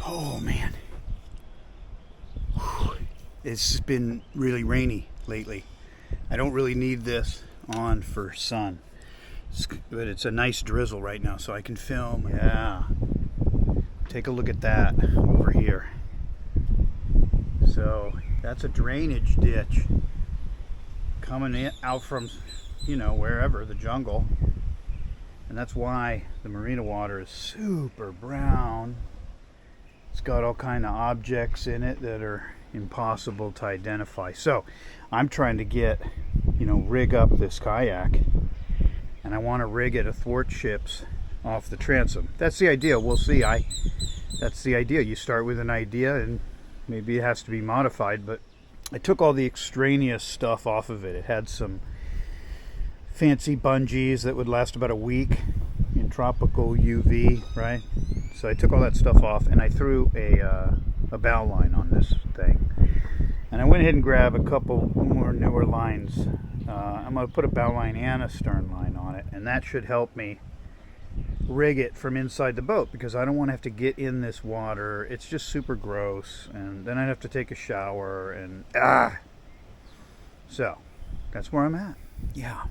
Oh man, it's been really rainy lately. I don't really need this on for sun, but it's a nice drizzle right now, so I can film. Yeah, take a look at that over here. So that's a drainage ditch coming in, out from, wherever, the jungle. And that's why the marina water is super brown. It's got all kind of objects in it that are impossible to identify. So I'm trying to rig up this kayak, and I want to rig it thwart-ships off the transom. That's the idea. We'll see. That's the idea. You start with an idea and maybe it has to be modified, but I took all the extraneous stuff off of it. It had some fancy bungees that would last about a week in tropical UV, right? So I took all that stuff off and I threw a bow line on this thing. And I went ahead and grabbed a couple more newer lines. I'm going to put a bow line and a stern line on it, and that should help me rig it from inside the boat, because I don't want to have to get in this water. It's just super gross, and then I'd have to take a shower, and so that's where I'm at. Yeah.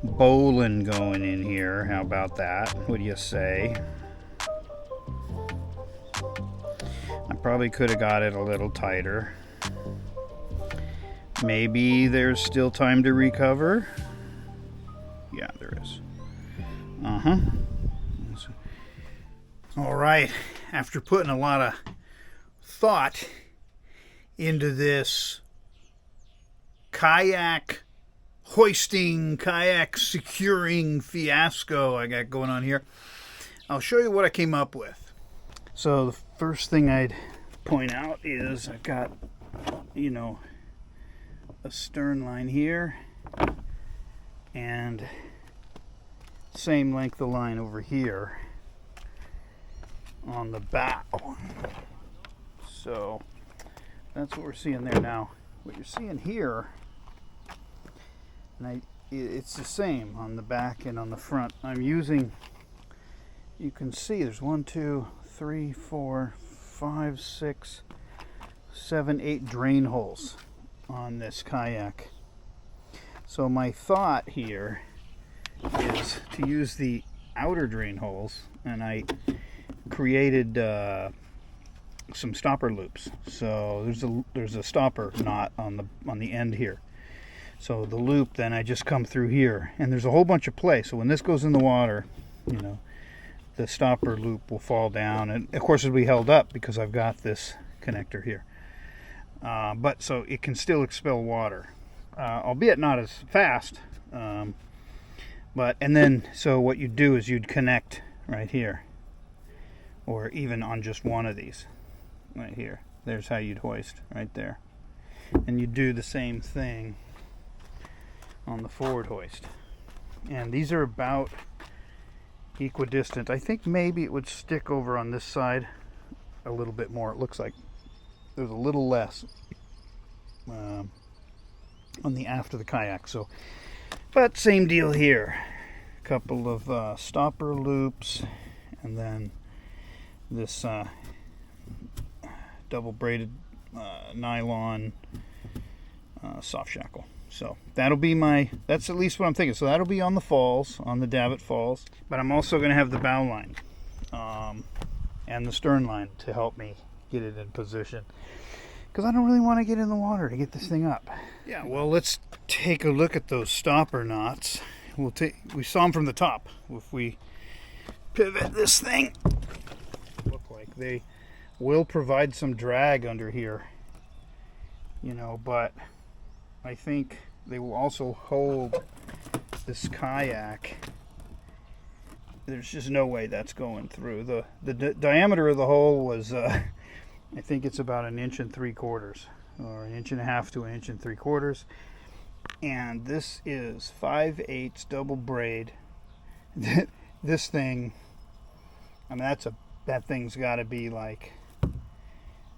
Bowling going in here. How about that? What do you say? I probably could have got it a little tighter. Maybe there's still time to recover. Yeah, there is. All right. After putting a lot of thought into this kayak hoisting, kayak securing fiasco I got going on here, I'll show you what I came up with. So the first thing I'd point out is I've got, a stern line here and same length of line over here on the bow. So that's what we're seeing there. Now what you're seeing here, and it's the same on the back and on the front. I'm using, you can see there's 1, 2, 3, 4, 5, 6, 7, 8 drain holes on this kayak. So my thought here is to use the outer drain holes, and I created some stopper loops. So there's a stopper knot on the end here. So the loop, then I just come through here, and there's a whole bunch of play. So when this goes in the water, the stopper loop will fall down, and of course it'll be held up because I've got this connector here. But so it can still expel water, albeit not as fast. So what you do is you'd connect right here, or even on just one of these right here. There's how you'd hoist right there, and you do the same thing on the forward hoist. And these are about equidistant. I think maybe it would stick over on this side a little bit more. It looks like there's a little less on the aft of the kayak. So, but same deal here. A couple of stopper loops, and then this double braided nylon soft shackle. So that'll be that's at least what I'm thinking. So that'll be on the falls, on the davit falls. But I'm also going to have the bow line and the stern line to help me get it in position, because I don't really want to get in the water to get this thing up. Yeah, well, let's take a look at those stopper knots. We saw them from the top. If we pivot this thing, look like they will provide some drag under here, but I think they will also hold this kayak. There's just no way that's going through. The diameter of the hole was, I think it's about 1 3/4 or 1.5 to 1 3/4. And this is 5/8 double braid This thing, I mean, that thing's got to be like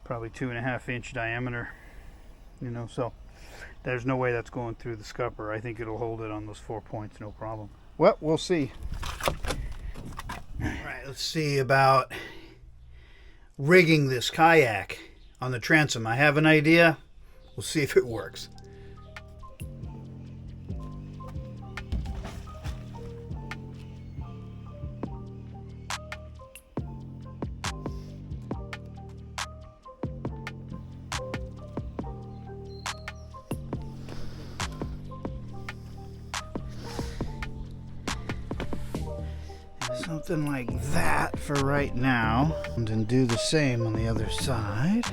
probably 2.5-inch diameter, you know, so there's no way that's going through the scupper. I think it'll hold it on those 4 points, no problem. Well, we'll see. All right, let's see about rigging this kayak on the transom. I have an idea. We'll see if it works. Something like that for right now, and then do the same on the other side.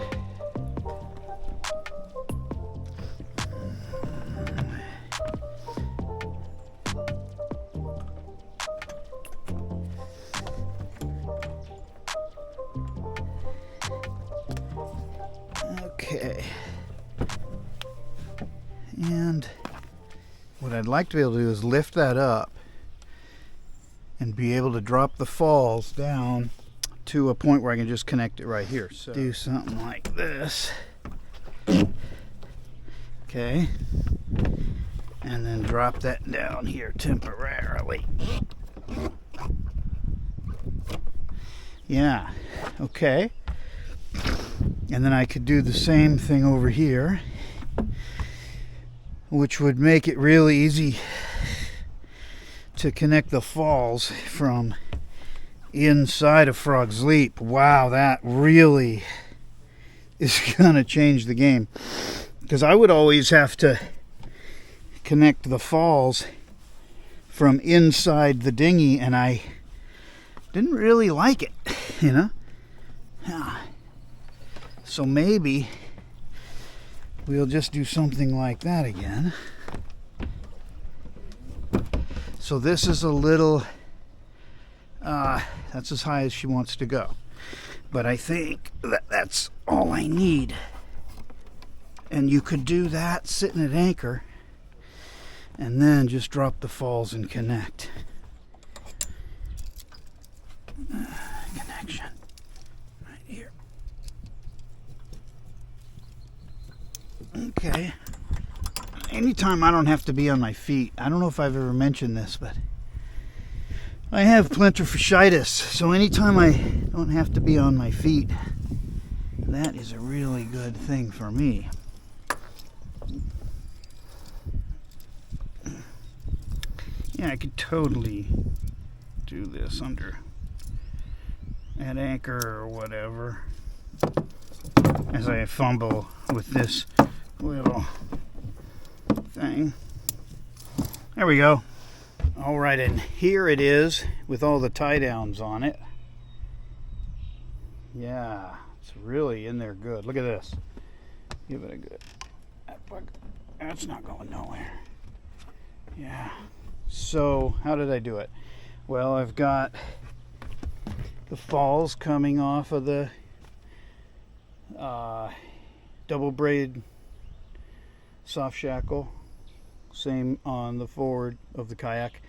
Okay. And what I'd like to be able to do is lift that up and be able to drop the falls down to a point where I can just connect it right here. So do something like this. Okay. And then drop that down here temporarily. Yeah. Okay. And then I could do the same thing over here, which would make it really easy to connect the falls from inside of Frog's Leap. Wow, that really is gonna change the game, because I would always have to connect the falls from inside the dinghy, and I didn't really like it, you know. So maybe we'll just do something like that again. So this is a little, that's as high as she wants to go. But I think that's all I need. And you could do that sitting at anchor, and then just drop the falls and connect. Connection right here. Okay. Anytime I don't have to be on my feet. I don't know if I've ever mentioned this, but I have plantar fasciitis, so anytime I don't have to be on my feet, that is a really good thing for me. Yeah, I could totally do this under at anchor or whatever as I fumble with this little thing. There we go. All right, and here it is with all the tie downs on it. Yeah, it's really in there good. Look at this. Give it a good. That's not going nowhere. Yeah. So how did I do it? Well, I've got the falls coming off of the double braid soft shackle, same on the forward of the kayak,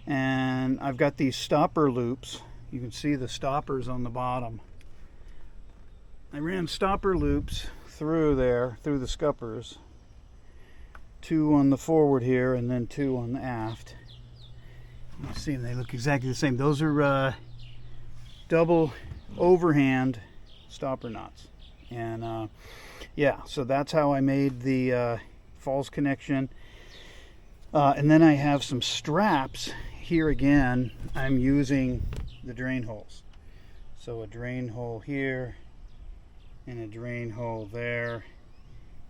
and I've got these stopper loops. You can see the stoppers on the bottom. I ran stopper loops through there, through the scuppers, 2 on the forward here and then 2 on the aft. You see them, they look exactly the same. Those are double overhand stopper knots. And yeah, so that's how I made the falls connection. And then I have some straps here. Again, I'm using the drain holes. So a drain hole here and a drain hole there,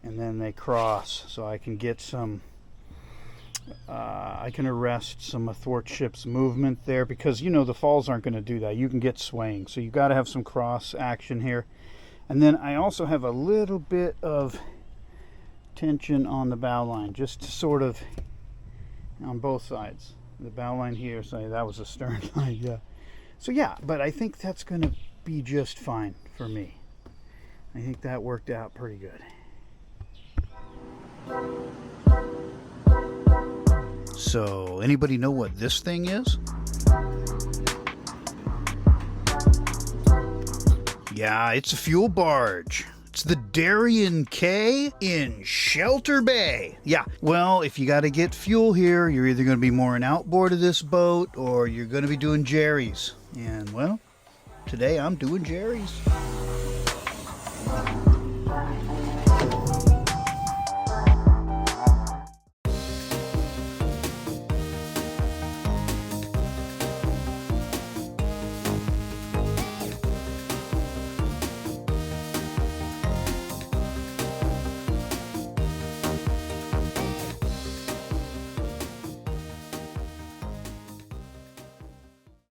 and then they cross, so I can get some I can arrest some thwart-ship's movement there, because you know the falls aren't going to do that. You can get swaying, so you got to have some cross action here. And then I also have a little bit of tension on the bow line, just to sort of on both sides. The bow line here, so that was a stern line, yeah. So yeah, but I think that's going to be just fine for me. I think that worked out pretty good. So, anybody know what this thing is? Yeah, it's a fuel barge. It's the Darien K in Shelter Bay. Yeah, well, if you got to get fuel here, you're either going to be mooring outboard of this boat or you're going to be doing Jerry's. And, well, today I'm doing Jerry's.